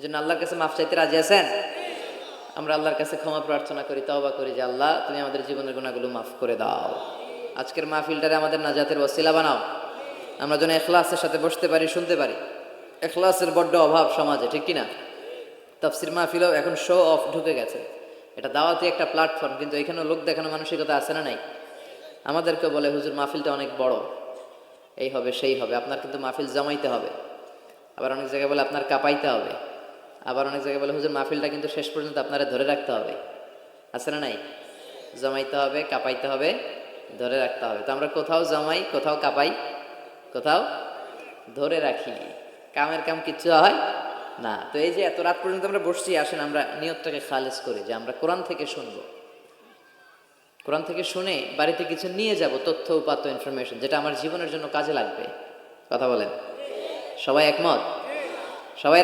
এই জন্য আল্লাহর কাছে মাফ চাইতে রাজি আছেন? আমরা আল্লাহর কাছে ক্ষমা প্রার্থনা করি, তওবা করি যে আল্লাহ তুমি আমাদের জীবনের গুনাহগুলো মাফ করে দাও। আজকের মাহফিলটারে আমাদের নাজাতের ওসিলা বানাও। আমরা যেন ইখলাসের সাথে বসতে পারি, শুনতে পারি। ইখলাসের বড্ড অভাব সমাজে, ঠিক কিনা? তাফসির মাহফিলও এখন শো অফ ঢুকে গেছে। এটা দাওয়াতি একটা প্ল্যাটফর্ম, কিন্তু এখানেও লোক দেখানো মানসিকতা আছে না নাই? আমাদেরকে বলে হুজুর মাহফিলটা অনেক বড়, এই হবে সেই হবে, আপনার কিন্তু মাহফিল জমাইতে হবে। আবার অনেক জায়গায় বলে আপনার কাঁপাইতে হবে। আবার অনেক জায়গায় বলে হুজুর মাহফিলটা কিন্তু শেষ পর্যন্ত আপনারা ধরে রাখতে হবে। আছে না নাই? জমাইতে হবে, কাঁপাইতে হবে, ধরে রাখতে হবে। তো আমরা কোথাও জমাই, কোথাও কাঁপাই, কোথাও ধরে রাখি। কামের কাম কিচ্ছু হয় না। তো এই যে এত রাত পর্যন্ত আমরা বসছি, আসেন আমরা নিয়তটাকে খালেজ করি যে আমরা কোরআন থেকে শুনবো। কোরআন থেকে শুনে বাড়িতে কিছু নিয়ে যাব, তথ্য উপাত্ত ইনফরমেশন, যেটা আমার জীবনের জন্য কাজে লাগবে। কথা বলেন, সবাই একমত? সবাই